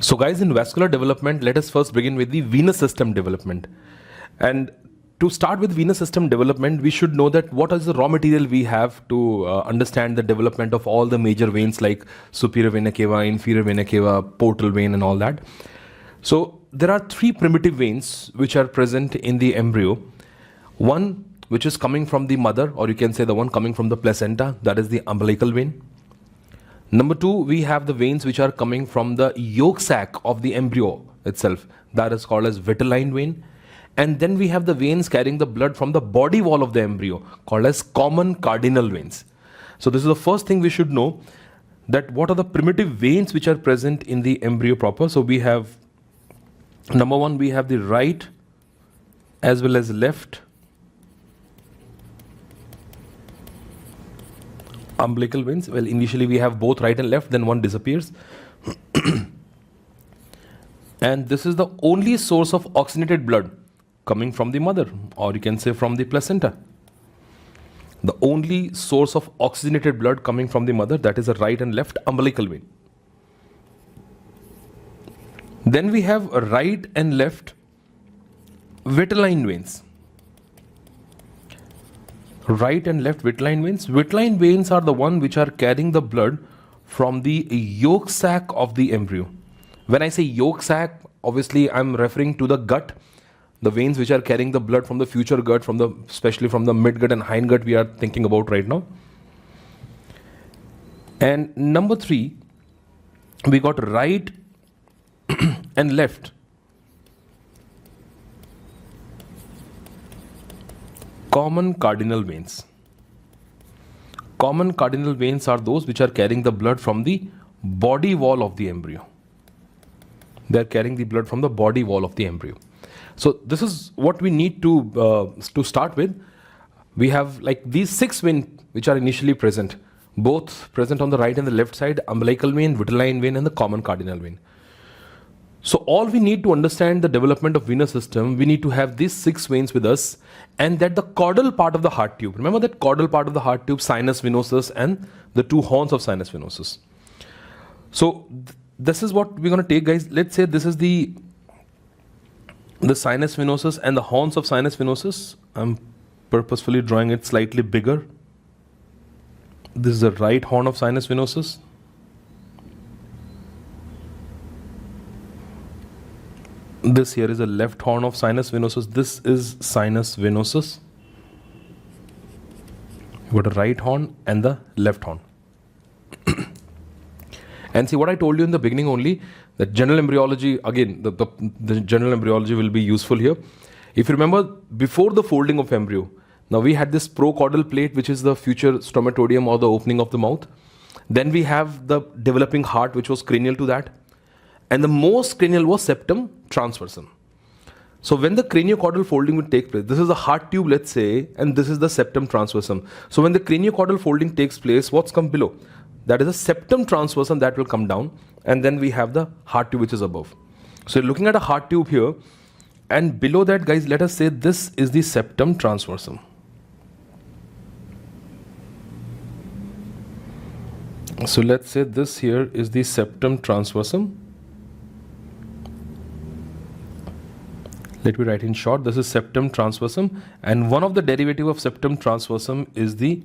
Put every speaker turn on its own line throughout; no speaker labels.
So guys, in vascular development, let us first begin with the venous system development. And to start with venous system development, we should know that what is the raw material we have to understand the development of all the major veins like superior vena cava, inferior vena cava, portal vein and all that. So there are three primitive veins which are present in the embryo. One which is coming from the mother, or you can say the one coming from the placenta, that is the umbilical vein. Number two, we have the veins which are coming from the yolk sac of the embryo itself, that is called as vitelline vein. And then we have the veins carrying the blood from the body wall of the embryo called as common cardinal veins. So this is the first thing we should know, that what are the primitive veins which are present in the embryo proper. So we have, number one, we have the right as well as left umbilical veins. Well, initially we have both right and left, then one disappears. And this is the only source of oxygenated blood coming from the mother, or you can say from the placenta. The only source of oxygenated blood coming from the mother, that is a right and left umbilical vein. Then we have a right and left vitelline veins. Right and left vitelline veins. Vitelline veins are the one which are carrying the blood from the yolk sac of the embryo. When I say yolk sac, obviously I'm referring to the gut, the veins which are carrying the blood from the future gut, especially from the midgut and hindgut we are thinking about right now. And number three, we got right and left common cardinal veins. Common cardinal veins are those which are carrying the blood from the body wall of the embryo. They are carrying the blood from the body wall of the embryo. So this is what we need to start with. We have like these six veins which are initially present, both present on the right and the left side: umbilical vein, vitelline vein and the common cardinal vein. So all we need to understand the development of venous system, we need to have these six veins with us, and that the caudal part of the heart tube, remember that caudal part of the heart tube, sinus venosus and the two horns of sinus venosus. So this is what we're going to take, guys. Let's say this is the sinus venosus and the horns of sinus venosus. I'm purposefully drawing it slightly bigger. This is the right horn of sinus venosus. This here is a left horn of sinus venosus. This is sinus venosus. You got a right horn and the left horn. And see what I told you in the beginning only, that general embryology, again, the general embryology will be useful here. If you remember, before the folding of embryo, now we had this procaudal plate, which is the future stomatodium or the opening of the mouth. Then we have the developing heart, which was cranial to that. And the most cranial was septum transversum. So when the craniocaudal folding would take place, this is the heart tube, let's say, and this is the septum transversum. So when the craniocaudal folding takes place, what's come below? That is a septum transversum that will come down, and then we have the heart tube which is above. So you're looking at a heart tube here, and below that, guys, let us say this is the septum transversum. So let's say this here is the septum transversum. Let me write in short, this is septum transversum, and one of the derivative of septum transversum is the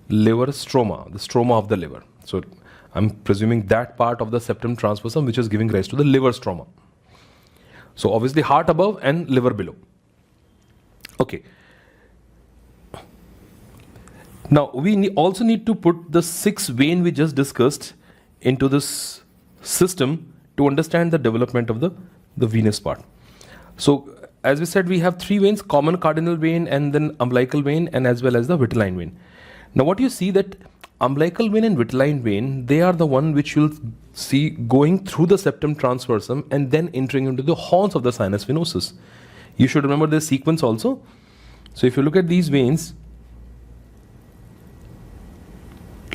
liver stroma, the stroma of the liver. So I'm presuming that part of the septum transversum which is giving rise to the liver stroma. So obviously heart above and liver below. Okay. Now we also need to put the six vein we just discussed into this system to understand the development of the venous part. So as we said, we have three veins: common cardinal vein, and then umbilical vein, and as well as the vitelline vein. Now what you see, that umbilical vein and vitelline vein, they are the one which you'll see going through the septum transversum and then entering into the horns of the sinus venosus. You should remember this sequence also. So if you look at these veins,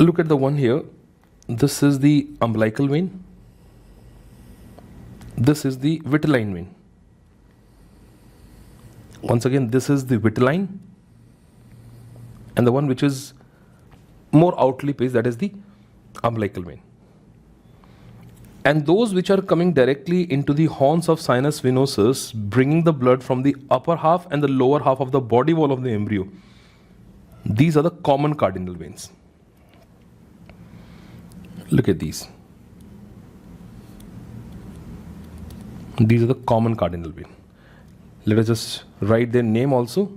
look at the one here. This is the umbilical vein. This is the vitelline vein. Once again, this is the vitelline, and the one which is more outly placed, that is the umbilical vein. and those which are coming directly into the horns of sinus venosus, bringing the blood from the upper half and the lower half of the body wall of the embryo. These are the common cardinal veins. Look at these. These are the common cardinal vein. Let us just write their name also.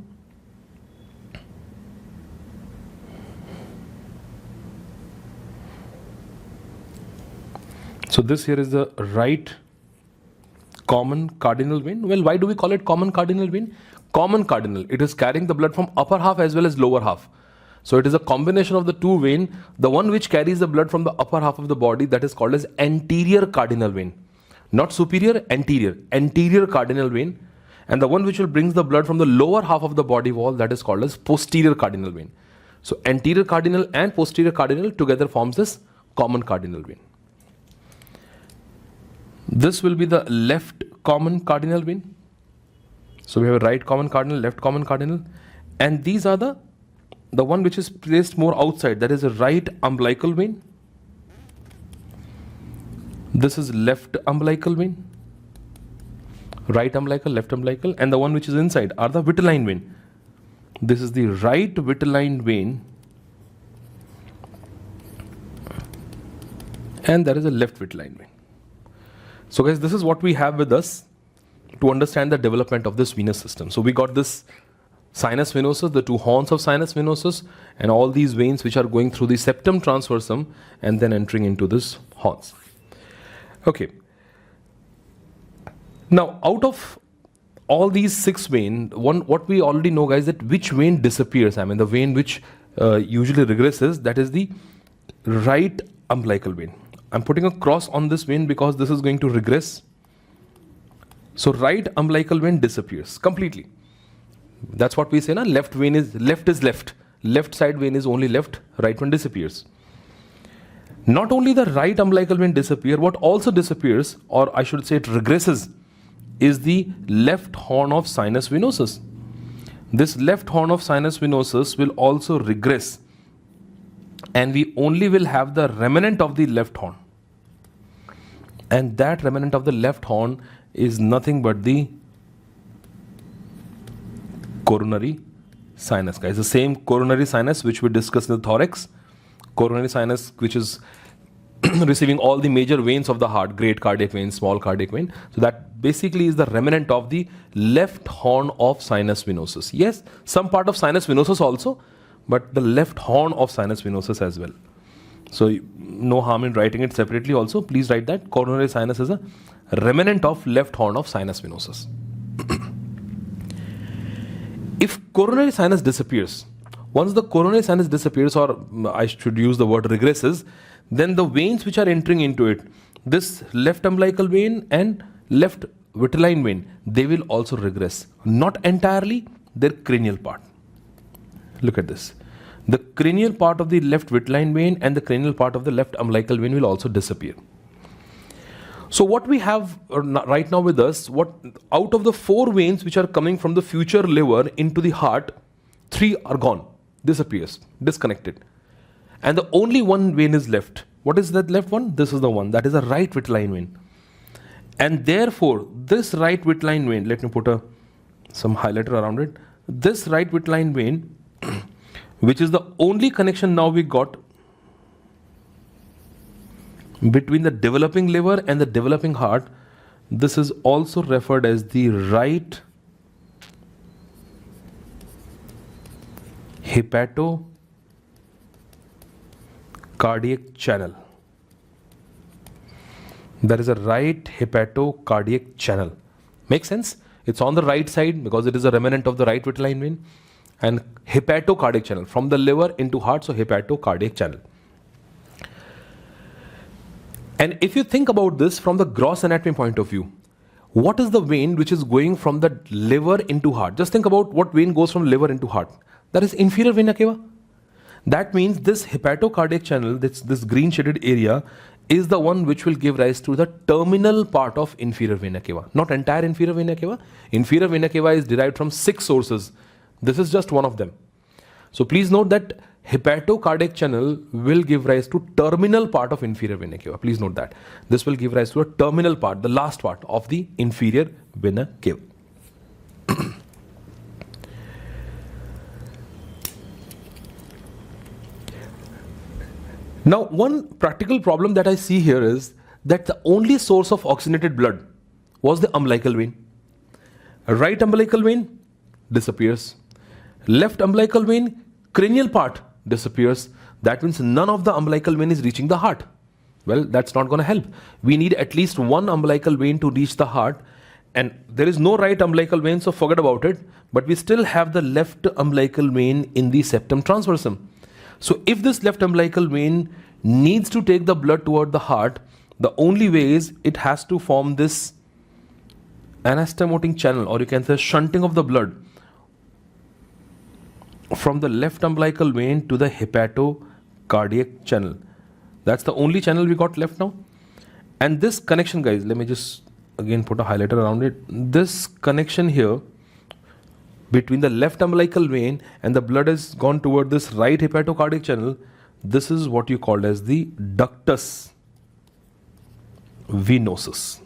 So this here is the right common cardinal vein. Well, why do we call it common cardinal vein? Common cardinal, it is carrying the blood from upper half as well as lower half. So it is a combination of the two veins. The one which carries the blood from the upper half of the body, that is called as anterior cardinal vein. Not superior, anterior. Anterior cardinal vein. And the one which will brings the blood from the lower half of the body wall, that is called as posterior cardinal vein. So anterior cardinal and posterior cardinal together forms this common cardinal vein. This will be the left common cardinal vein. So we have a right common cardinal, left common cardinal, and these are the one which is placed more outside, that is a right umbilical vein. This is left umbilical vein, right umbilical, left umbilical, and the one which is inside are the vitelline vein. This is the right vitelline vein, and there is a left vitelline vein. So guys, this is what we have with us to understand the development of this venous system. So we got this sinus venosus, the two horns of sinus venosus, and all these veins which are going through the septum transversum and then entering into this horns. Okay. Now, out of all these 6 veins, what we already know, guys, that which vein disappears. I mean, the vein which usually regresses, that is the right umbilical vein. I'm putting a cross on this vein because this is going to regress. So right umbilical vein disappears completely. That's what we say, na? Left vein is left. Left side vein is only left, right one disappears. Not only the right umbilical vein disappears, what also disappears, or I should say it regresses, is the left horn of sinus venosus. This left horn of sinus venosus will also regress, and we only will have the remnant of the left horn. And that remnant of the left horn is nothing but the coronary sinus, guys. The same coronary sinus which we discussed in the thorax. Coronary sinus, which is receiving all the major veins of the heart, great cardiac vein, small cardiac vein. So that basically is the remnant of the left horn of sinus venosus. Yes, some part of sinus venosus also, but the left horn of sinus venosus as well. So no harm in writing it separately also. Please write that coronary sinus is a remnant of left horn of sinus venosus. If coronary sinus disappears, once the coronary sinus disappears, or I should use the word regresses, then the veins which are entering into it, this left umbilical vein and left vitelline vein, they will also regress. Not entirely, their cranial part. Look at this. The cranial part of the left vitelline vein and the cranial part of the left umbilical vein will also disappear. So what we have right now with us, out of the 4 veins which are coming from the future liver into the heart, 3 are gone, disappears, disconnected. And the only one vein is left. What is that left one? This is the one, that is the right vitelline vein. And therefore, this right vitelline vein, let me put some highlighter around it. This right vitelline vein, which is the only connection now we got between the developing liver and the developing heart, this is also referred as the right hepatocardiac channel. There is a right hepatocardiac channel. Makes sense? It's on the right side because it is a remnant of the right vitelline vein, and hepatocardiac channel from the liver into heart, so hepatocardiac channel. And if you think about this from the gross anatomy point of view, what is the vein which is going from the liver into heart? Just think about what vein goes from liver into heart. That is inferior vena cava. That means this hepatocardiac channel, this green shaded area, is the one which will give rise to the terminal part of inferior vena cava. Not entire inferior vena cava. Inferior vena cava is derived from 6 sources. This is just one of them. So please note that hepatocardiac channel will give rise to terminal part of inferior vena cava. Please note that. This will give rise to a terminal part, the last part of the inferior vena cava. Now, one practical problem that I see here is that the only source of oxygenated blood was the umbilical vein. Right umbilical vein disappears. Left umbilical vein, cranial part disappears. That means none of the umbilical vein is reaching the heart. Well, that's not going to help. We need at least one umbilical vein to reach the heart, and there is no right umbilical vein, so forget about it. But we still have the left umbilical vein in the septum transversum. So if this left umbilical vein needs to take the blood toward the heart, the only way is it has to form this anastomotic channel, or you can say shunting of the blood from the left umbilical vein to the hepatocardiac channel. That's the only channel we got left now. And this connection, guys, let me just again put a highlighter around it. This connection here between the left umbilical vein and the blood has gone toward this right hepatocardiac channel. This is what you call as the ductus venosus.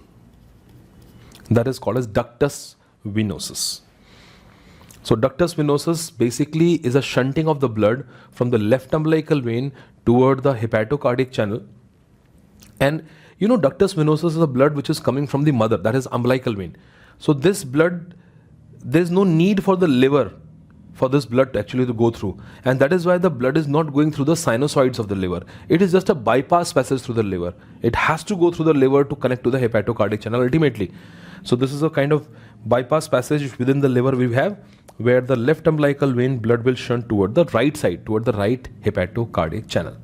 That is called as ductus venosus. So ductus venosus basically is a shunting of the blood from the left umbilical vein toward the hepatocardiac channel. And you know, ductus venosus is the blood which is coming from the mother, that is umbilical vein. So this blood, there's no need for the liver for this blood actually to go through, and that is why the blood is not going through the sinusoids of the liver. It is just a bypass passage through the liver. It has to go through the liver to connect to the hepatocardiac channel ultimately. So this is a kind of bypass passage within the liver we have, where the left umbilical vein blood will shunt toward the right side, toward the right hepatocardiac channel.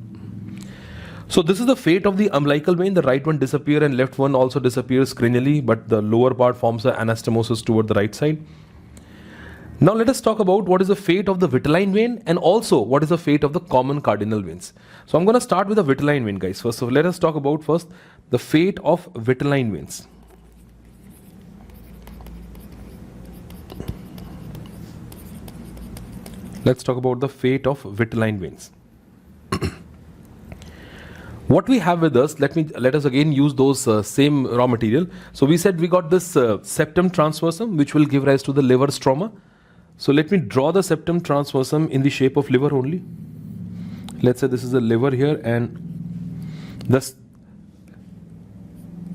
So this is the fate of the umbilical vein. The right one disappears and left one also disappears cranially, but the lower part forms an anastomosis toward the right side. Now let us talk about what is the fate of the vitelline vein, and also what is the fate of the common cardinal veins. So I'm going to start with the vitelline vein, guys, first. So let us talk about first the fate of vitelline veins. Let's talk about the fate of vitelline veins. What we have with us, let us again use those same raw material. So we said we got this septum transversum, which will give rise to the liver stroma. So let me draw the septum transversum in the shape of liver only. Let's say this is the liver here, and this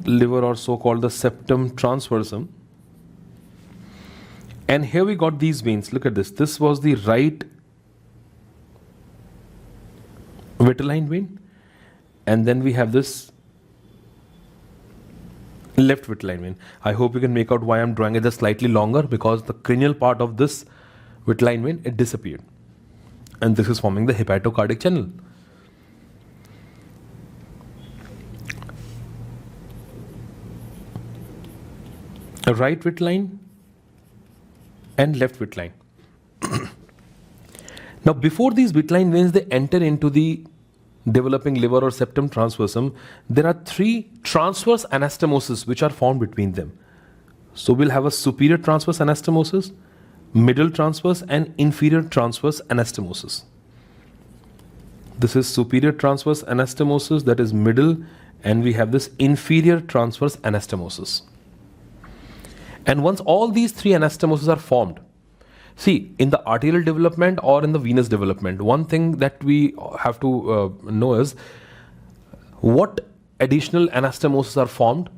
liver, or so called the septum transversum. And here we got these veins. Look at this. This was the right vitelline vein. And then we have this left vitelline vein. I hope you can make out why I'm drawing it just slightly longer, because the cranial part of this vitelline vein, it disappeared. And this is forming the hepatocardiac channel. A right vitelline and left vitelline. Now before these vitelline veins they enter into the developing liver or septum transversum, there are three transverse anastomoses which are formed between them. So we'll have a superior transverse anastomosis, middle transverse, and inferior transverse anastomosis. This is superior transverse anastomosis, that is middle, and we have this inferior transverse anastomosis. And once all these three anastomoses are formed, see, in the arterial development or in the venous development, one thing that we have to know is what additional anastomoses are formed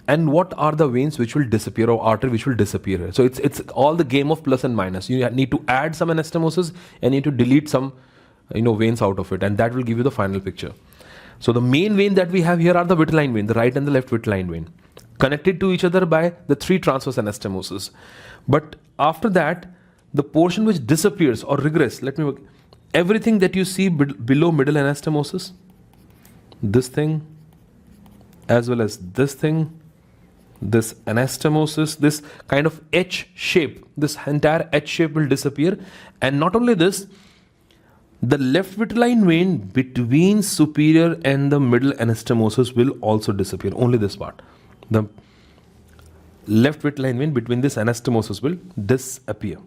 and what are the veins which will disappear, or artery which will disappear. So it's all the game of plus and minus. You need to add some anastomosis and need to delete some veins out of it, and that will give you the final picture. So the main vein that we have here are the vitelline vein, the right and the left vitelline vein, connected to each other by the three transverse anastomoses. But after that, the portion which disappears or regress, everything that you see below middle anastomosis, this thing, as well as this thing, this anastomosis, this kind of H shape, this entire H shape will disappear. And not only this, the left vitelline vein between superior and the middle anastomosis will also disappear. Only this part. The left vitelline vein between this anastomosis will disappear.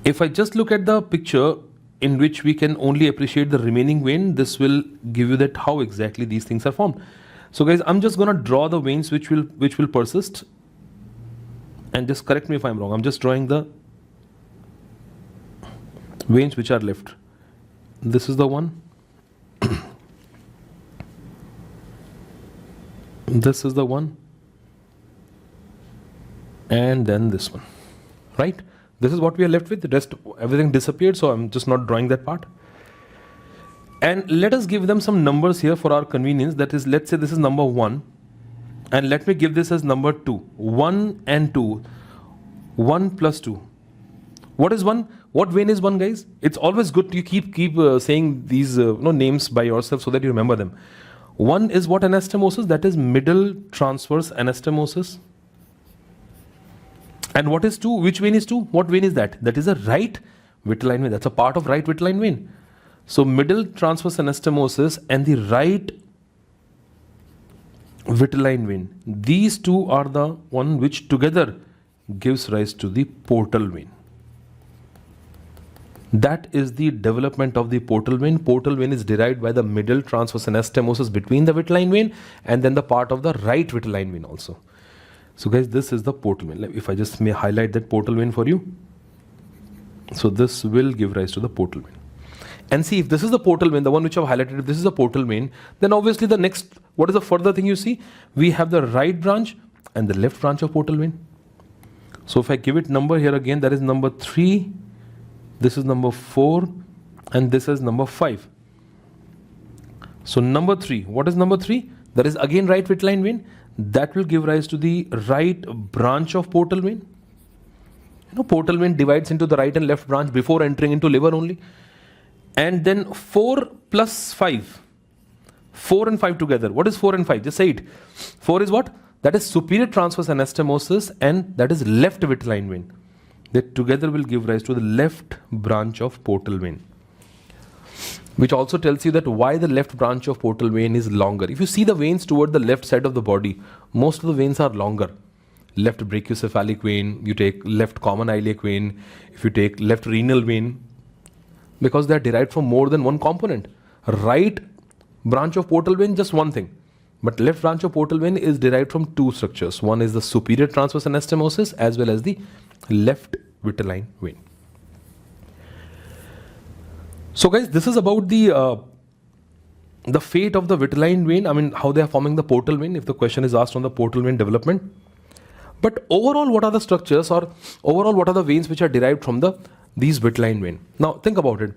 If I just look at the picture in which we can only appreciate the remaining vein, this will give you that how exactly these things are formed. So guys, I'm just gonna draw the veins which will persist, and just correct me if I'm wrong. I'm just drawing the veins which are left. This is the one. This is the one, and then this one, right? This is what we are left with. The rest, everything disappeared, so I'm just not drawing that part. And let us give them some numbers here for our convenience. That is, let's say this is number 1, and let me give this as number 2. 1 and 2. 1 plus 2. What is 1? What vein is 1, guys? It's always good to keep saying these names by yourself so that you remember them. 1 is what anastomosis? That is middle transverse anastomosis. And what is 2? Which vein is 2? What vein is that? That is a right vitelline vein. That's a part of right vitelline vein. So middle transverse anastomosis and the right vitelline vein. These two are the one which together gives rise to the portal vein. That is the development of the portal vein. Portal vein is derived by the middle transverse anastomosis between the vitelline vein and then the part of the right vitelline vein also. So guys, this is the portal vein. If I just may highlight that portal vein for you. So this will give rise to the portal vein. And see, if this is the portal vein, the one which I've highlighted, if this is the portal vein, then obviously the next, what is the further thing you see? We have the right branch and the left branch of portal vein. So if I give it number here again, that is number 3, this is number 4, and this is number 5. So number 3, what is number 3? That is again right vitelline vein. That will give rise to the right branch of portal vein. You know, portal vein divides into the right and left branch before entering into liver only. And then 4 plus 5. 4 and 5 together. What is 4 and 5? Just say it. 4 is what? That is superior transverse anastomosis, and that is left vitelline vein. That together will give rise to the left branch of portal vein. Which also tells you that why the left branch of portal vein is longer. If you see the veins toward the left side of the body, most of the veins are longer. Left brachiocephalic vein, you take left common iliac vein, if you take left renal vein, because they are derived from more than one component. Right branch of portal vein, just one thing. But left branch of portal vein is derived from two structures. One is the superior transverse anastomosis as well as the left vitelline vein. So guys, this is about the fate of the vitelline vein. I mean, how they are forming the portal vein, if the question is asked on the portal vein development. But overall, what are the structures, or overall, what are the veins which are derived from these vitelline vein? Now, think about it.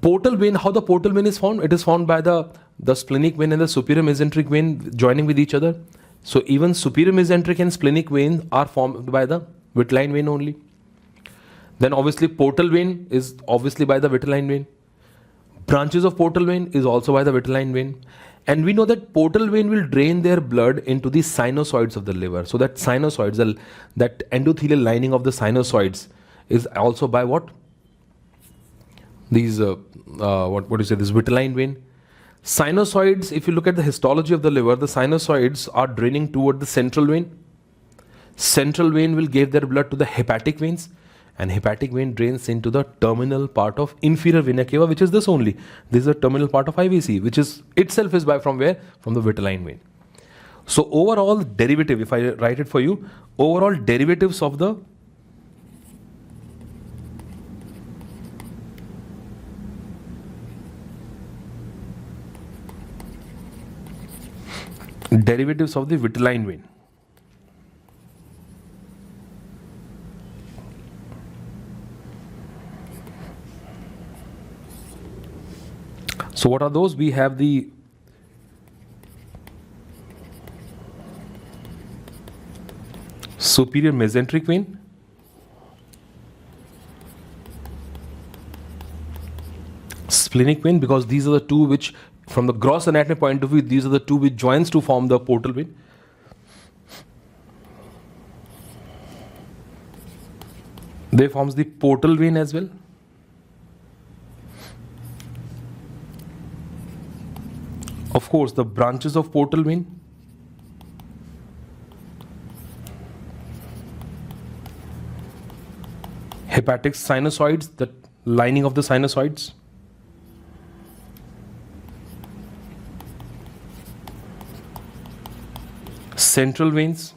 Portal vein, how the portal vein is formed? It is formed by the splenic vein and the superior mesenteric vein joining with each other. So even superior mesenteric and splenic veins are formed by the vitelline vein only. Then obviously portal vein is obviously by the vitelline vein. Branches of portal vein is also by the vitelline vein. And we know that portal vein will drain their blood into the sinusoids of the liver. So that sinusoids, that endothelial lining of the sinusoids is also by what? These, what do you say, this vitelline vein. Sinusoids, if you look at the histology of the liver, the sinusoids are draining toward the central vein. Central vein will give their blood to the hepatic veins. And hepatic vein drains into the terminal part of inferior vena cava, which is this only. This is the terminal part of IVC, which is itself is by from where? From the vitelline vein. So overall derivative, if I write it for you, overall derivatives of the vitelline vein. So what are those? We have the superior mesenteric vein, splenic vein, because these are the two which, from the gross anatomy point of view, these are the two which joins to form the portal vein. They forms the portal vein as well. Of course, the branches of portal vein. hepatic sinusoids, the lining of the sinusoids. Central veins.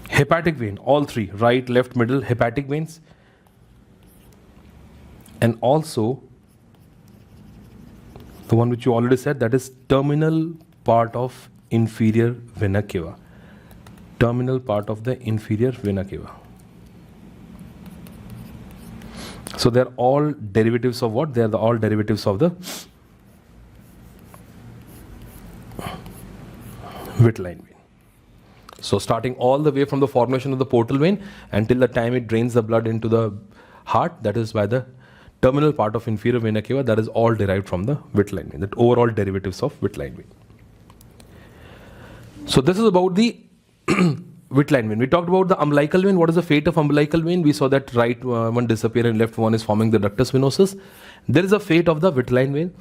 Hepatic vein, all three, right, left, middle, hepatic veins. And also the one which you already said, that is terminal part of inferior vena cava. Terminal part of the inferior vena cava. So they are all derivatives of what? They are all derivatives of the vitelline vein. So starting all the way from the formation of the portal vein until the time it drains the blood into the heart, that is by the terminal part of inferior vena cava, that is all derived from the vitelline vein, that overall derivatives of vitelline vein. So this is about the vitelline vein. We talked about the umbilical vein. What is the fate of umbilical vein? We saw that right one disappear and left one is forming the ductus venosus. There is a fate of the vitelline vein.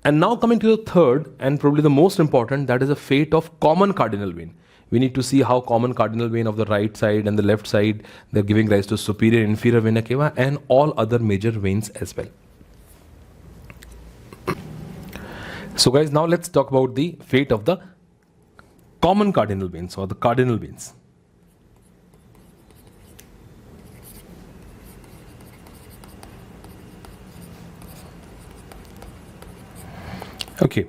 And now coming to the third and probably the most important, that is the fate of common cardinal vein. We need to see how common cardinal vein of the right side and the left side, they're giving rise to superior inferior vena cava and all other major veins as well. So guys, now let's talk about the fate of the common cardinal veins or the cardinal veins. Okay.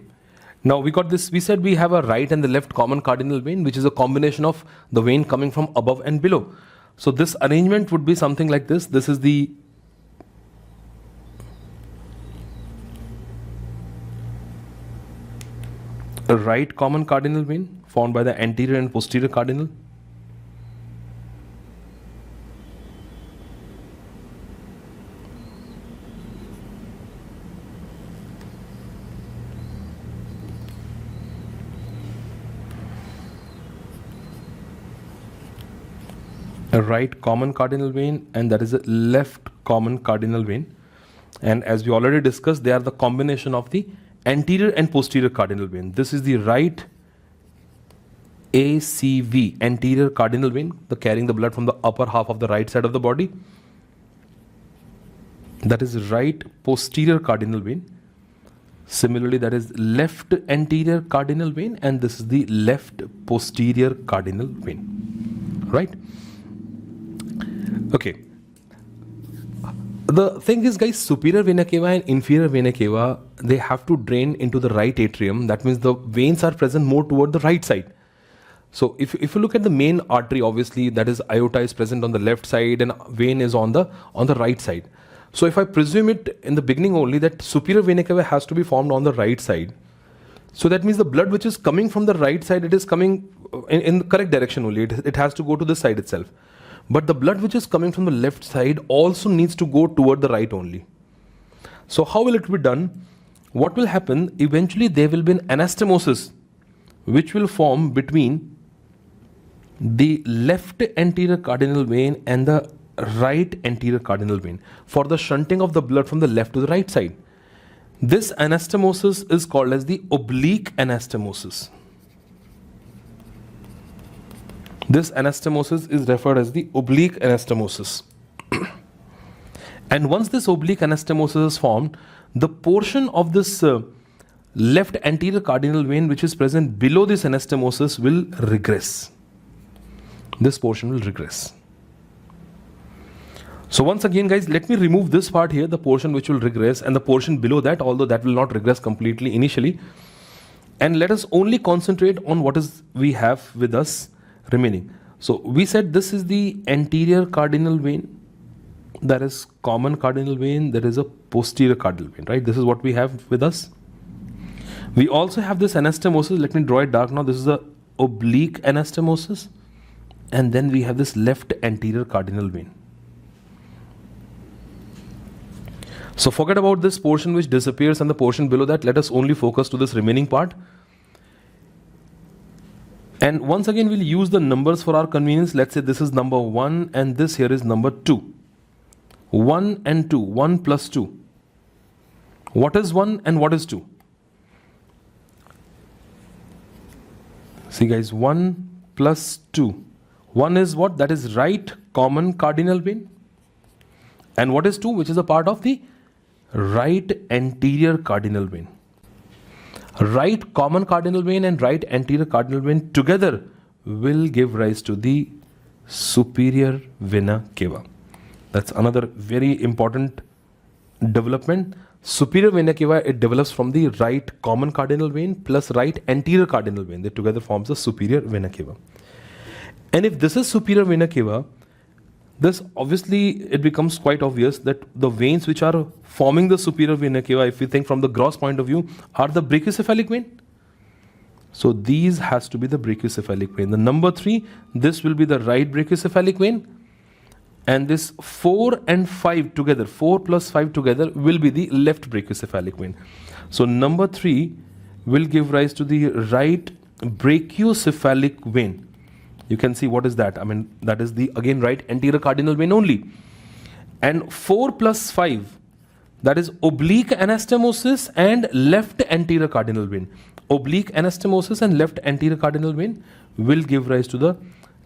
Now we got this, we said we have a right and the left common cardinal vein, which is a combination of the vein coming from above and below. So this arrangement would be something like this. This is the right common cardinal vein formed by the anterior and posterior cardinal. A right common cardinal vein, and that is a left common cardinal vein. And as we already discussed, they are the combination of the anterior and posterior cardinal vein. This is the right ACV, anterior cardinal vein, the carrying the blood from the upper half of the right side of the body. That is right posterior cardinal vein. Similarly, that is left anterior cardinal vein, and this is the left posterior cardinal vein. Right? Okay. The thing is, guys, superior vena cava and inferior vena cava, they have to drain into the right atrium. That means the veins are present more toward the right side. So if you look at the main artery, obviously that is aorta is present on the left side and vein is on the right side. So if I presume it in the beginning only that superior vena cava has to be formed on the right side. So that means the blood which is coming from the right side, it is coming in the correct direction only. It has to go to this side itself. But the blood which is coming from the left side also needs to go toward the right only. So how will it be done? What will happen? Eventually there will be an anastomosis which will form between the left anterior cardinal vein and the right anterior cardinal vein for the shunting of the blood from the left to the right side. This anastomosis is called as the oblique anastomosis. This anastomosis is referred as the oblique anastomosis. And once this oblique anastomosis is formed, the portion of this left anterior cardinal vein which is present below this anastomosis will regress. This portion will regress. So once again, guys, let me remove this part here, the portion which will regress, and the portion below that, although that will not regress completely initially. And let us only concentrate on what is we have with us remaining. So we said this is the anterior cardinal vein, that is common cardinal vein, there is a posterior cardinal vein, right? This is what we have with us. We also have this anastomosis. Let me draw it dark now. This is the oblique anastomosis, and then we have this left anterior cardinal vein. So forget about this portion which disappears and the portion below that. Let us only focus to this remaining part. And once again, we'll use the numbers for our convenience. Let's say this is number 1 and this here is number 2. 1 and 2, 1 plus 2. What is 1 and what is 2? See guys, 1 plus 2. One is what? That is right common cardinal vein. And what is 2? Which is a part of the right anterior cardinal vein. Right common cardinal vein and right anterior cardinal vein together will give rise to the superior vena cava. That's another very important development. Superior vena cava, it develops from the right common cardinal vein plus right anterior cardinal vein. They together forms the superior vena cava. And if this is superior vena cava, this obviously it becomes quite obvious that the veins which are forming the superior vena cava, if we think from the gross point of view, are the brachiocephalic vein. So these has to be the brachiocephalic vein. The number 3, this will be the right brachiocephalic vein. And this 4 and 5 together, 4 plus 5 together will be the left brachiocephalic vein. So number 3 will give rise to the right brachiocephalic vein. You can see what is that? I mean, that is the again right anterior cardinal vein only. And 4 plus 5, that is oblique anastomosis and left anterior cardinal vein. Oblique anastomosis and left anterior cardinal vein will give rise to the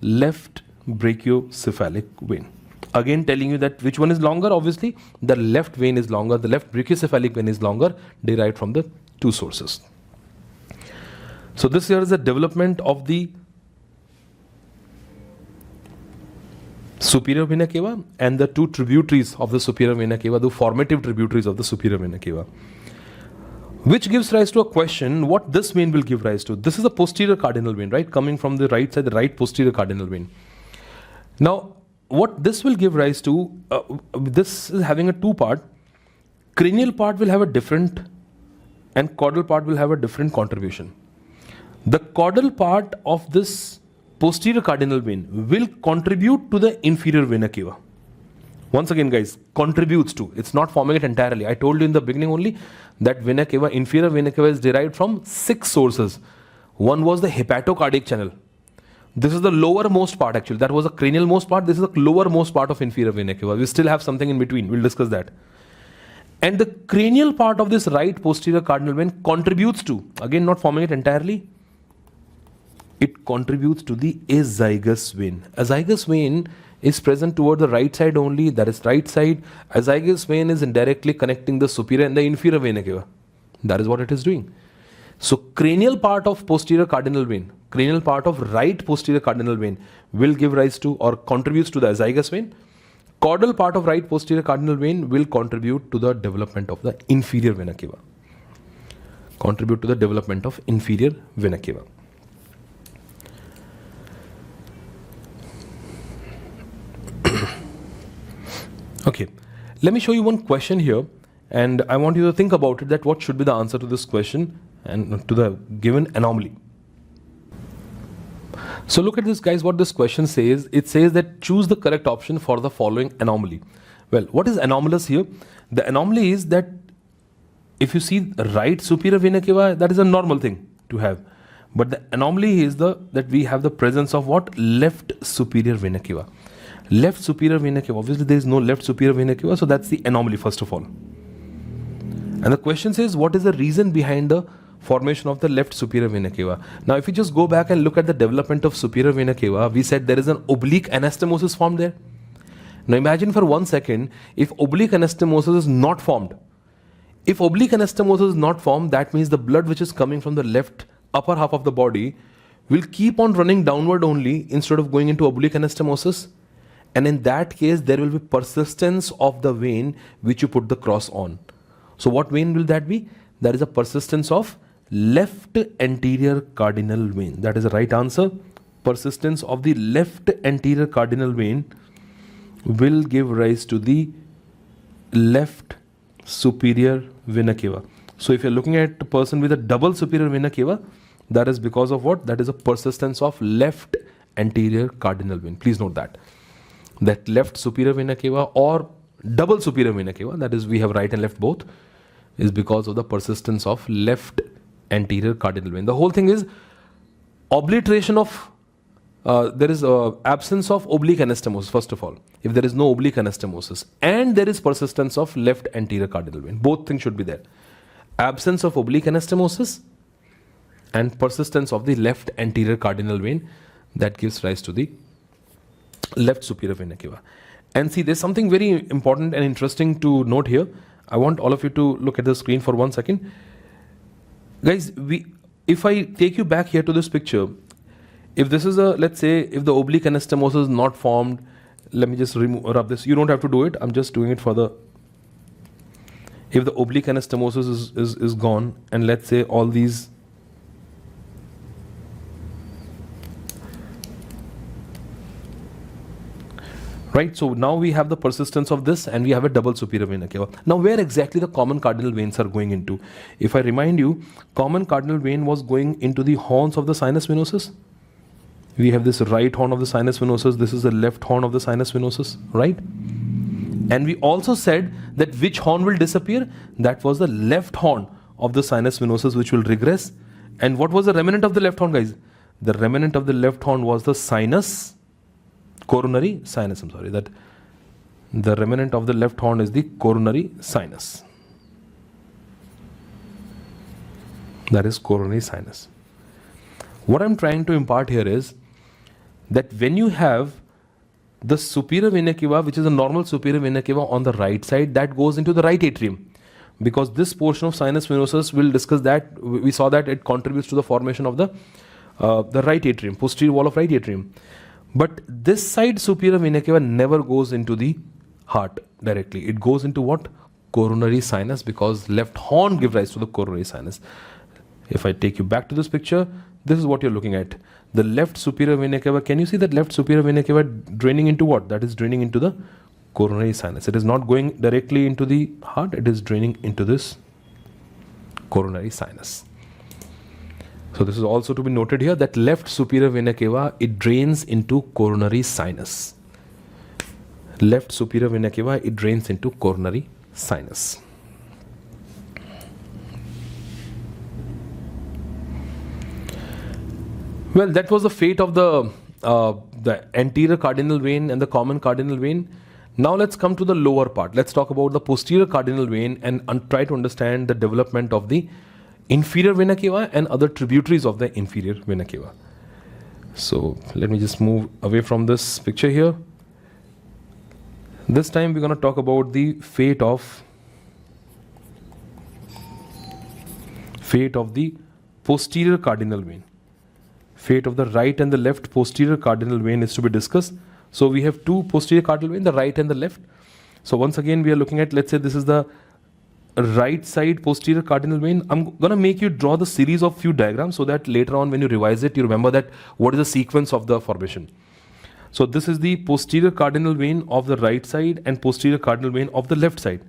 left brachiocephalic vein. Again telling you that which one is longer, obviously the left vein is longer, the left brachiocephalic vein is longer, derived from the 2 sources. So this here is the development of the superior vena cava and the 2 tributaries of the superior vena cava, the formative tributaries of the superior vena cava. Which gives rise to a question, what this vein will give rise to. This is a posterior cardinal vein, right? Coming from the right side, the right posterior cardinal vein. Now, what this will give rise to, this is having a 2 part. Cranial part will have a different and caudal part will have a different contribution. The caudal part of this posterior cardinal vein will contribute to the inferior vena cava. Once again guys, contributes to, it's not forming it entirely. I told you in the beginning only that vena cava, inferior vena cava is derived from 6 sources. One was the hepatocardiac channel. This is the lowermost part actually. That was the cranial most part. This is the lowermost part of inferior vena cava. We still have something in between. We'll discuss that. And the cranial part of this right posterior cardinal vein contributes to, again not forming it entirely, it contributes to the azygous vein. Azygous vein is present toward the right side only, that is right side. Azygous vein is indirectly connecting the superior and the inferior vena cava. That is what it is doing. So cranial part of posterior cardinal vein, cranial part of right posterior cardinal vein will give rise to or contributes to the azygous vein. Caudal part of right posterior cardinal vein will contribute to the development of the inferior vena cava. Contribute to the development of inferior vena cava. Okay, let me show you one question here and I want you to think about it, that what should be the answer to this question and to the given anomaly. So look at this guys, what this question says. It says that choose the correct option for the following anomaly. Well, what is anomalous here? The anomaly is that if you see right superior vena cava, that is a normal thing to have. But the anomaly is that we have the presence of what? Left superior vena cava. Left superior vena cava. Obviously there is no left superior vena cava, so that's the anomaly first of all. And the question says what is the reason behind the formation of the left superior vena cava. Now if you just go back and look at the development of superior vena cava, we said there is an oblique anastomosis formed there. Now imagine for 1 second, if oblique anastomosis is not formed. If oblique anastomosis is not formed, that means the blood which is coming from the left upper half of the body will keep on running downward only instead of going into oblique anastomosis. And in that case, there will be persistence of the vein which you put the cross on. So what vein will that be? That is a persistence of left anterior cardinal vein. That is the right answer. Persistence of the left anterior cardinal vein will give rise to the left superior vena cava. So if you're looking at a person with a double superior vena cava, that is because of what? That is a persistence of left anterior cardinal vein. Please note that. That left superior vena cava or double superior vena cava, that is we have right and left both, is because of the persistence of left anterior cardinal vein. The whole thing is obliteration of, there is absence of oblique anastomosis first of all. If there is no oblique anastomosis and there is persistence of left anterior cardinal vein, both things should be there. Absence of oblique anastomosis and persistence of the left anterior cardinal vein, that gives rise to the left superior vena cava. And see, there's something very important and interesting to note here. I want all of you to look at the screen for 1 second. Guys, if I take you back here to this picture, if this is let's say, if the oblique anastomosis is not formed, let me just rub this. You don't have to do it. I'm just doing it for the, if the oblique anastomosis is gone, and let's say all these, right? So now we have the persistence of this, and we have a double superior vena cava. Now where exactly the common cardinal veins are going into? If I remind you, common cardinal vein was going into the horns of the sinus venosus. We have this right horn of the sinus venosus. This is the left horn of the sinus venosus, right? And we also said that which horn will disappear? That was the left horn of the sinus venosus, which will regress. And what was the remnant of the left horn, guys? The remnant of the left horn was the coronary sinus. I'm sorry, that the remnant of the left horn is the coronary sinus. That is coronary sinus. What I'm trying to impart here is that when you have the superior vena cava, which is a normal superior vena cava on the right side, that goes into the right atrium, because this portion of sinus venosus, we'll discuss that, we saw that it contributes to the formation of the right atrium, posterior wall of right atrium. But this side superior vena cava never goes into the heart directly. It goes into what? Coronary sinus, because left horn gives rise to the coronary sinus. If I take you back to this picture, this is what you're looking at. The left superior vena cava, can you see that left superior vena cava draining into what? That is draining into the coronary sinus. It is not going directly into the heart, it is draining into this coronary sinus. So this is also to be noted here, that left superior vena cava, it drains into coronary sinus. Left superior vena cava, it drains into coronary sinus. Well, that was the fate of the anterior cardinal vein and the common cardinal vein. Now let's come to the lower part. Let's talk about the posterior cardinal vein and try to understand the development of the inferior vena cava and other tributaries of the inferior vena cava. So let me just move away from this picture here. This time we're going to talk about the fate of the posterior cardinal vein. Fate of the right and the left posterior cardinal vein is to be discussed. So we have two posterior cardinal veins, the right and the left. So once again we are looking at, let's say this is the right side posterior cardinal vein. I'm going to make you draw the series of few diagrams so that later on when you revise it, you remember that what is the sequence of the formation. So this is the posterior cardinal vein of the right side and posterior cardinal vein of the left side.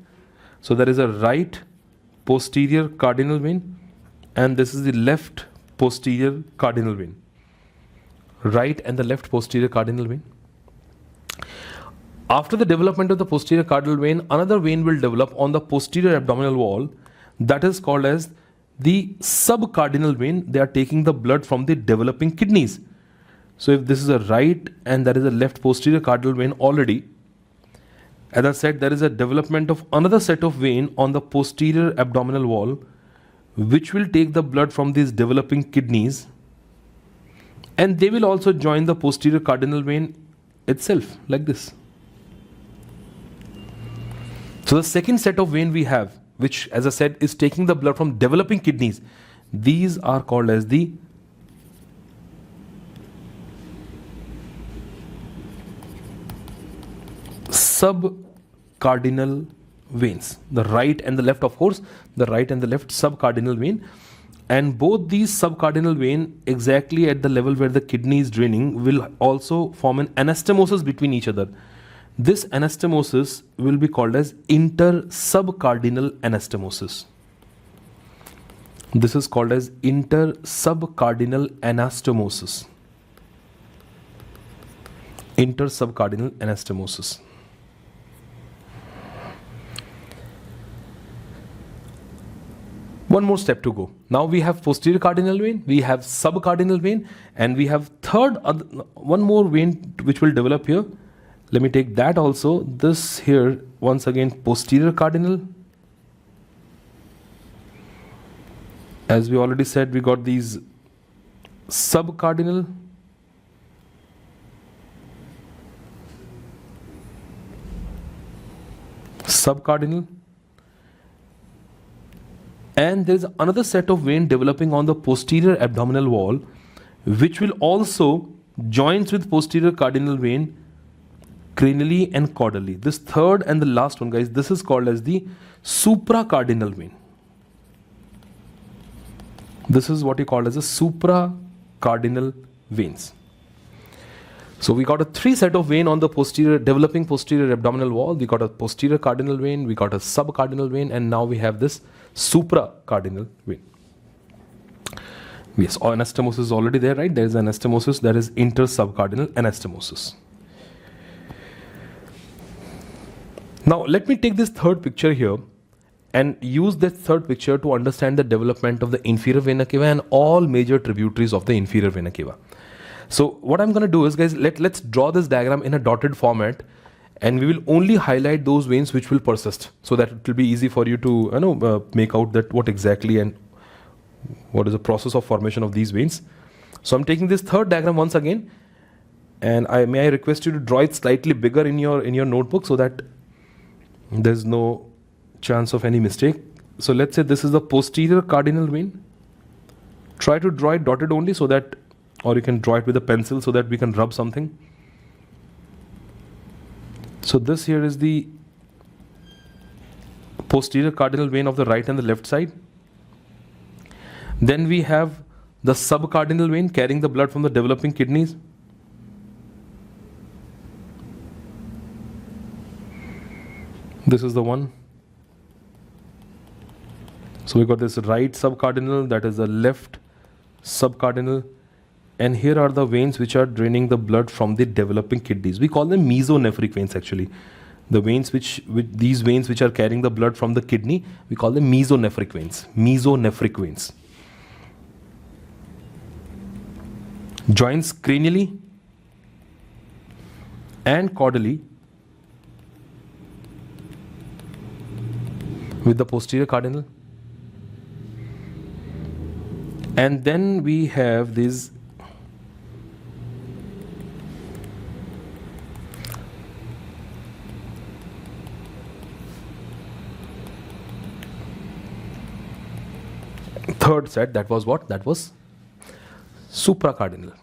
So there is a right posterior cardinal vein and this is the left posterior cardinal vein. Right and the left posterior cardinal vein. After the development of the posterior cardinal vein, another vein will develop on the posterior abdominal wall, that is called as the subcardinal vein. They are taking the blood from the developing kidneys. So if this is a right and there is a left posterior cardinal vein already, as I said, there is a development of another set of vein on the posterior abdominal wall, which will take the blood from these developing kidneys, and they will also join the posterior cardinal vein itself, like this. So the second set of vein we have, which as I said is taking the blood from developing kidneys, these are called as the subcardinal veins. The right and the left, of course, the right and the left subcardinal vein. And both these subcardinal vein exactly at the level where the kidney is draining will also form an anastomosis between each other. This anastomosis will be called as intersubcardinal anastomosis. This is called as intersubcardinal anastomosis. Intersubcardinal anastomosis. One more step to go. Now we have posterior cardinal vein, we have subcardinal vein, and we have one more vein which will develop here. Let me take that also. This here, once again, posterior cardinal. As we already said, we got these subcardinal. subcardinal, and there is another set of vein developing on the posterior abdominal wall, which will also joins with posterior cardinal vein cranially and caudally. This third and the last one, guys, this is called as the supracardinal vein. This is what we call as a supracardinal veins. So we got a three set of vein on the posterior, developing posterior abdominal wall. We got a posterior cardinal vein, we got a subcardinal vein, and now we have this supracardinal vein. Yes, anastomosis is already there, right? There is anastomosis, there is intersubcardinal anastomosis. Now let me take this third picture here and use that third picture to understand the development of the inferior vena cava and all major tributaries of the inferior vena cava. So what I'm going to do is, guys, let's draw this diagram in a dotted format, and we will only highlight those veins which will persist, so that it will be easy for you to make out that what exactly and what is the process of formation of these veins. So I'm taking this third diagram once again, and may I request you to draw it slightly bigger in your notebook so that there's no chance of any mistake. So let's say this is the posterior cardinal vein. Try to draw it dotted only, so that, or you can draw it with a pencil so that we can rub something. So this here is the posterior cardinal vein of the right and the left side. Then we have the subcardinal vein carrying the blood from the developing kidneys. This is the one. So we got this right subcardinal, that is the left subcardinal, and here are the veins which are draining the blood from the developing kidneys. We call them mesonephric veins actually. The veins these veins which are carrying the blood from the kidney, we call them mesonephric veins. Mesonephric veins. Joins cranially and caudally with the posterior cardinal. And then we have these third set, that was what? That was supracardinal.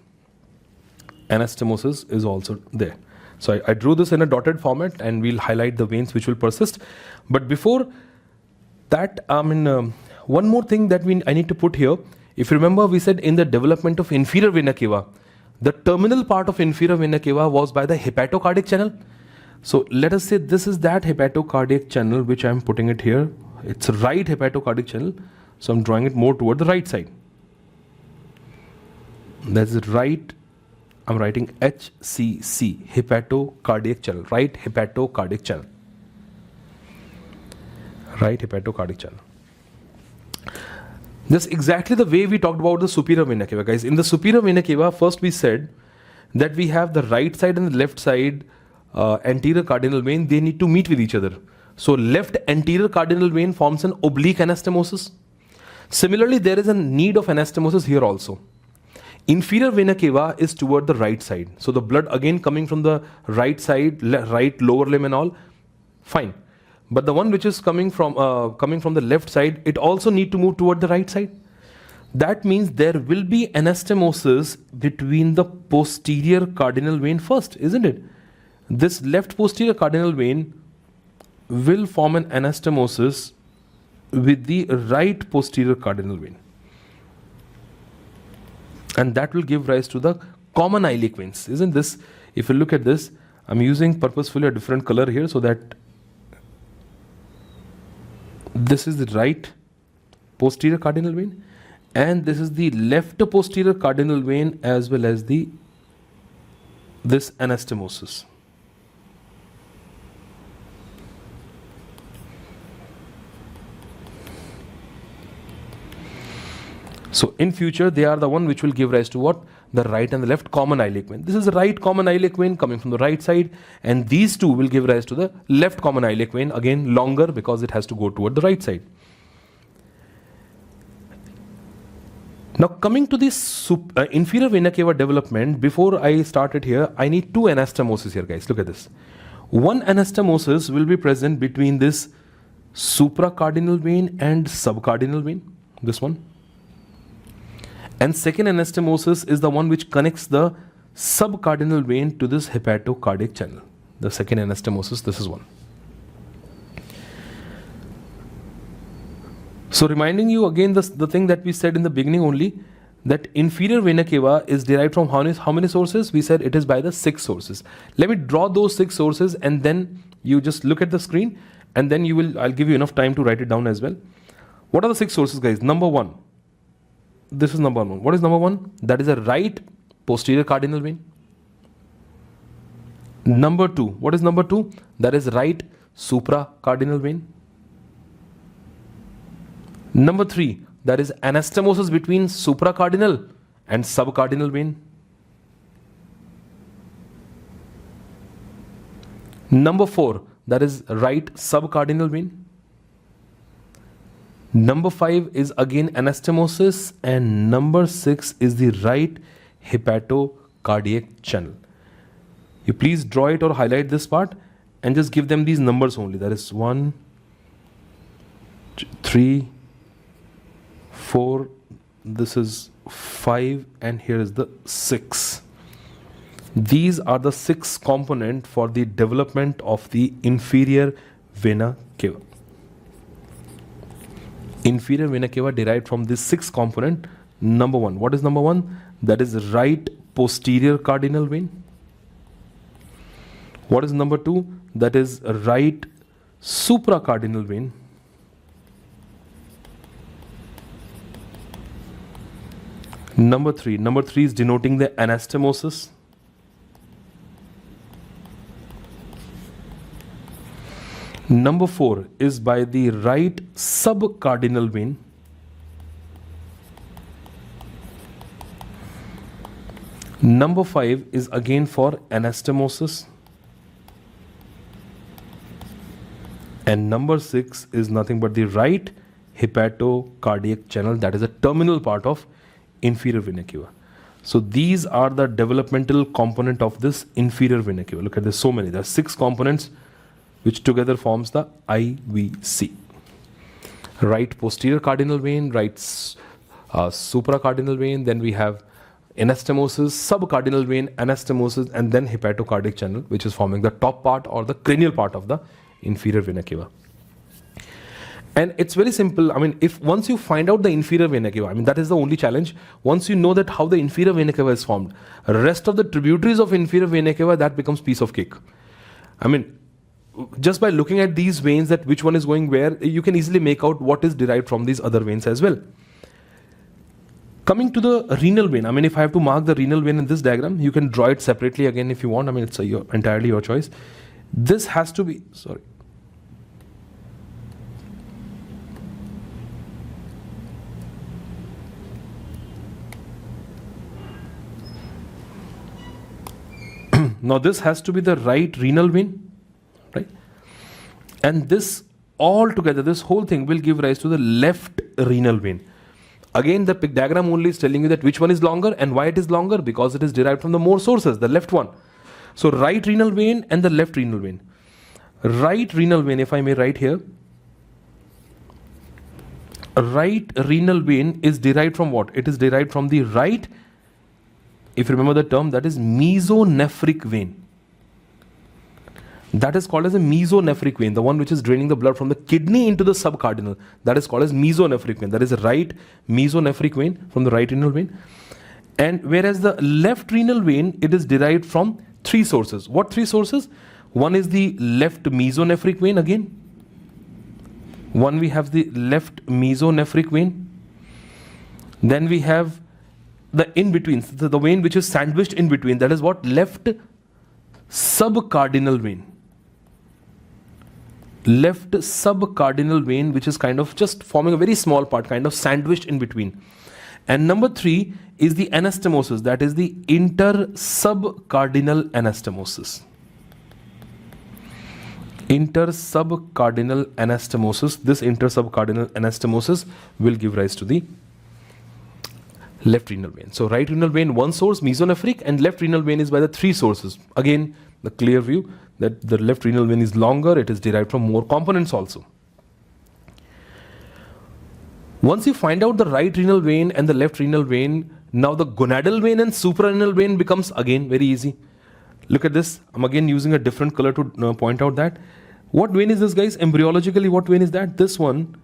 Anastomosis is also there. So I drew this in a dotted format, and we'll highlight the veins which will persist. But before that, one more thing that I need to put here. If you remember, we said in the development of inferior vena cava, the terminal part of inferior vena cava was by the hepatocardiac channel. So let us say this is that hepatocardiac channel which I am putting it here. It's right hepatocardiac channel. So I'm drawing it more toward the right side. That's right. I'm writing HCC, hepatocardiac channel, right hepatocardiac channel. Right hepatocardiac channel. That's exactly the way we talked about the superior vena cava, guys. In the superior vena cava, first we said that we have the right side and the left side anterior cardinal vein. They need to meet with each other. So left anterior cardinal vein forms an oblique anastomosis. Similarly, there is a need of anastomosis here also. Inferior vena cava is toward the right side. So the blood again coming from the right side, right lower limb and all, fine. But the one which is coming from the left side, it also need to move toward the right side. That means there will be anastomosis between the posterior cardinal vein first, isn't it? This left posterior cardinal vein will form an anastomosis with the right posterior cardinal vein. And that will give rise to the common iliac veins. Isn't this, if you look at this, I'm using purposefully a different color here so that this is the right posterior cardinal vein, and this is the left posterior cardinal vein as well as this anastomosis. So in future, they are the one which will give rise to what? The right and the left common iliac vein. This is the right common iliac vein coming from the right side, and these two will give rise to the left common iliac vein, again longer because it has to go toward the right side. Now coming to this inferior vena cava development, before I start it here, I need two anastomoses here, guys. Look at this. One anastomosis will be present between this supracardinal vein and subcardinal vein, this one. And second anastomosis is the one which connects the subcardinal vein to this hepatocardiac channel. The second anastomosis, this is one. So reminding you again the thing that we said in the beginning only, that inferior vena cava is derived from how many sources? We said it is by the 6 sources. Let me draw those 6 sources and then you just look at the screen and then I'll give you enough time to write it down as well. What are the 6 sources, guys? Number 1. This is number 1. What is number 1? That is a right posterior cardinal vein. Number 2. What is number 2? That is right supracardinal vein. Number 3, that is anastomosis between supracardinal and subcardinal vein. Number 4, that is right subcardinal vein. Number 5 is again anastomosis, and number 6 is the right hepatocardiac channel. You please draw it or highlight this part and just give them these numbers only. That is 1, 2, 3, 4, this is 5, and here is the 6. These are the 6 components for the development of the inferior vena cava. Inferior vena cava derived from this 6 component. Number 1. What is number 1? That is right posterior cardinal vein. What is number 2? That is right supracardinal vein. Number 3. Number 3 is denoting the anastomosis. Number 4 is by the right subcardinal vein. Number 5 is again for anastomosis. And number 6 is nothing but the right hepatocardiac channel, that is a terminal part of inferior vena cava. So these are the developmental component of this inferior vena cava. Look at this, so many. There are 6 components which together forms the IVC. Right posterior cardinal vein, right supracardinal vein, then we have anastomosis, subcardinal vein, anastomosis, and then hepatocardiac channel, which is forming the top part or the cranial part of the inferior vena cava. And it's very simple. I mean, if once you find out the inferior vena cava, I mean, that is the only challenge. Once you know that how the inferior vena cava is formed, rest of the tributaries of inferior vena cava, that becomes piece of cake. I mean, just by looking at these veins, that which one is going where, you can easily make out what is derived from these other veins as well. Coming to the renal vein, I mean, if I have to mark the renal vein in this diagram, you can draw it separately again if you want. I mean, it's entirely your choice. This has to be, sorry. Now this has to be the right renal vein, right? And this all together, this whole thing will give rise to the left renal vein. Again, the diagram only is telling you that which one is longer and why it is longer, because it is derived from the more sources, the left one. So right renal vein and the left renal vein. Right renal vein, if I may write here, right renal vein is derived from what? It is derived from the right, if you remember the term, that is mesonephric vein. That is called as a mesonephric vein, the one which is draining the blood from the kidney into the subcardinal. That is called as mesonephric vein. That is a right mesonephric vein from the right renal vein. And whereas the left renal vein, it is derived from 3 sources. What 3 sources? One is the left mesonephric vein again. One, we have the left mesonephric vein. Then we have the in-between, the vein which is sandwiched in between. That is what? Left subcardinal vein. Left subcardinal vein, which is kind of just forming a very small part, kind of sandwiched in between. And number 3 is the anastomosis, that is the intersubcardinal anastomosis. Intersubcardinal anastomosis. This intersubcardinal anastomosis will give rise to the left renal vein. So right renal vein, one source, mesonephric, and left renal vein is by the 3 sources. Again, the clear view, that the left renal vein is longer, it is derived from more components also. Once you find out the right renal vein and the left renal vein, now the gonadal vein and suprarenal vein becomes again very easy. Look at this. I'm again using a different color to point out that. What vein is this, guys? Embryologically, what vein is that? This one,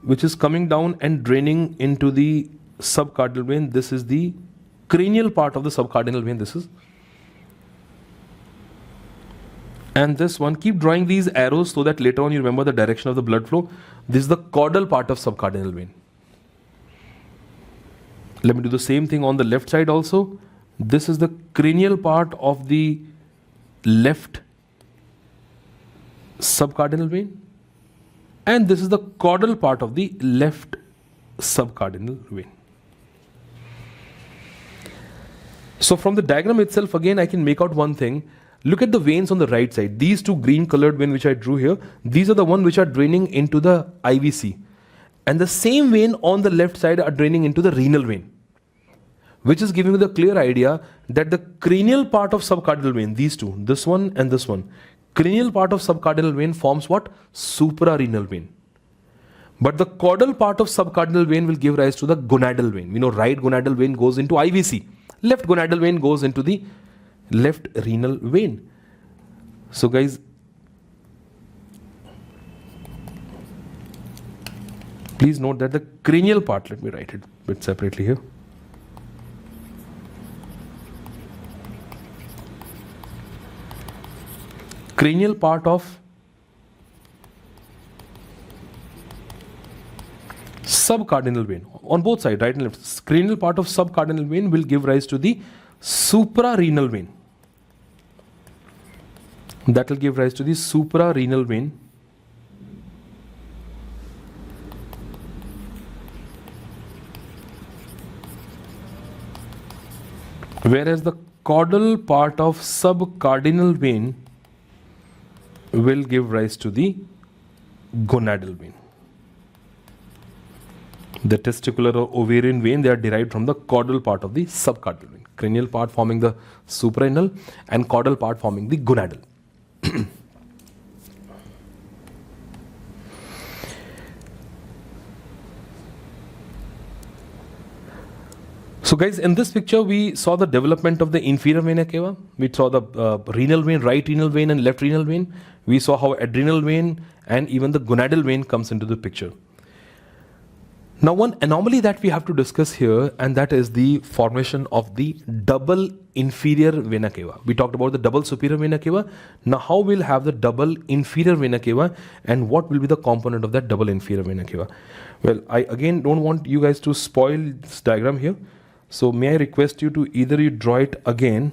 which is coming down and draining into the subcardinal vein. This is the cranial part of the subcardinal vein. This is. And this one, keep drawing these arrows so that later on you remember the direction of the blood flow. This is the caudal part of subcardinal vein. Let me do the same thing on the left side also. This is the cranial part of the left subcardinal vein. And this is the caudal part of the left subcardinal vein. So from the diagram itself, again, I can make out one thing. Look at the veins on the right side. These two green colored veins which I drew here, these are the ones which are draining into the IVC. And the same vein on the left side are draining into the renal vein, which is giving you the clear idea that the cranial part of subcardinal vein, these two, this one and this one, cranial part of subcardinal vein forms what? Suprarenal vein. But the caudal part of subcardinal vein will give rise to the gonadal vein. We know right gonadal vein goes into IVC. Left gonadal vein goes into the left renal vein. So guys, please note that the cranial part, let me write it a bit separately here. Cranial part of subcardinal vein on both sides, right and left. Cranial part of subcardinal vein will give rise to the suprarenal vein. That will give rise to the suprarenal vein. Whereas the caudal part of subcardinal vein will give rise to the gonadal vein. The testicular or ovarian vein, they are derived from the caudal part of the subcardinal vein. Cranial part forming the suprarenal and caudal part forming the gonadal. So guys, in this picture we saw the development of the inferior vena cava. We saw the renal vein, right renal vein and left renal vein. We saw how adrenal vein and even the gonadal vein comes into the picture. Now one anomaly that we have to discuss here, and that is the formation of the double inferior vena cava. We talked about the double superior vena cava. Now how we'll have the double inferior vena cava and what will be the component of that double inferior vena cava? Well, I again don't want you guys to spoil this diagram here. So may I request you to either you draw it again,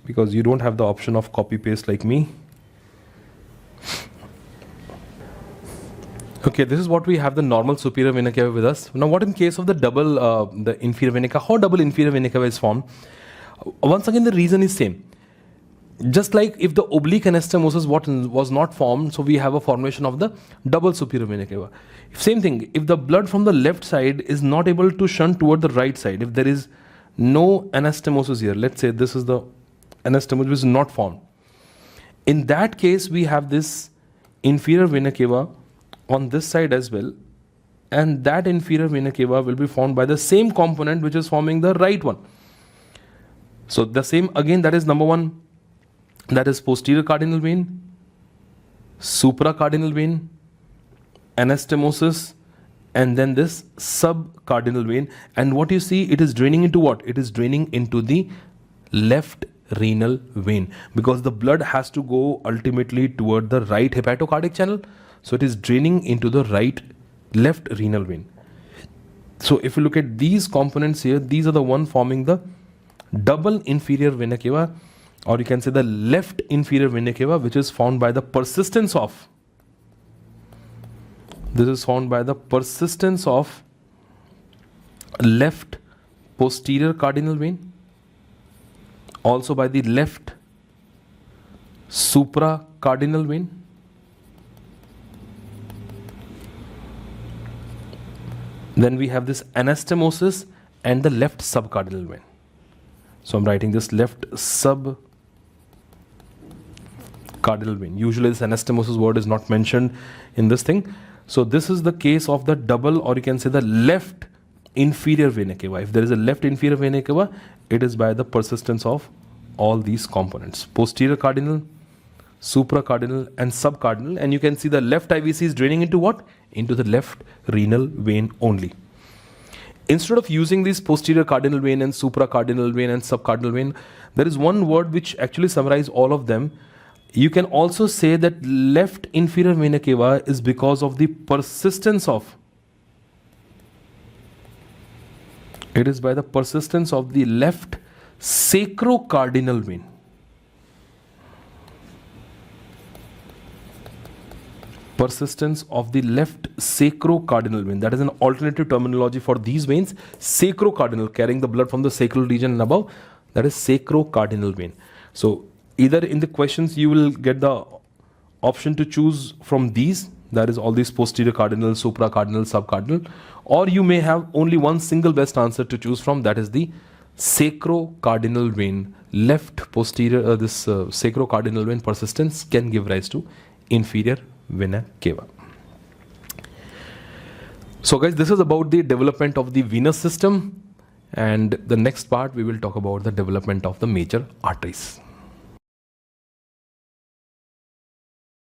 because you don't have the option of copy paste like me. Okay, this is what we have the normal superior vena cava with us. Now what in case of the double, the inferior vena cava, how double inferior vena cava is formed? Once again the reason is same. Just like if the oblique anastomosis was not formed, so we have a formation of the double superior vena cava. Same thing, if the blood from the left side is not able to shunt toward the right side, if there is no anastomosis here, let's say this is the anastomosis which is not formed. In that case, we have this inferior vena cava on this side as well, and that inferior vena cava will be formed by the same component which is forming the right one. So the same again, that is number one, that is posterior cardinal vein, supracardinal vein, anastomosis, and then this subcardinal vein. And what you see, it is draining into what? It is draining into the left renal vein, because the blood has to go ultimately toward the right hepatocardic channel. So it is draining into the left renal vein. So if you look at these components here, these are the one forming the double inferior vena cava, or you can say the left inferior vena cava, which is formed by the persistence of, this is formed by the persistence of left posterior cardinal vein, also by the left supracardinal vein, then we have this anastomosis and the left subcardinal vein. So I'm writing this left subcardinal cardinal vein. Usually this anastomosis word is not mentioned in this thing. So this is the case of the double, or you can say the left inferior vena cava. If there is a left inferior vena cava, it is by the persistence of all these components: posterior cardinal, supracardinal and subcardinal. And you can see the left IVC is draining into what? Into the left renal vein only. Instead of using this posterior cardinal vein and supracardinal vein and subcardinal vein, there is one word which actually summarizes all of them. You can also say that left inferior vena cava is because of the persistence of, it is by the persistence of the left sacrocardinal vein. Persistence of the left sacrocardinal vein. That is an alternative terminology for these veins. Sacrocardinal, carrying the blood from the sacral region and above, that is sacrocardinal vein. So either in the questions you will get the option to choose from these, that is all these posterior cardinal, supracardinal, subcardinal, or you may have only one single best answer to choose from, that is the sacrocardinal vein. Left posterior, this sacrocardinal vein persistence can give rise to inferior vena cava. So guys, this is about the development of the venous system, and the next part we will talk about the development of the major arteries.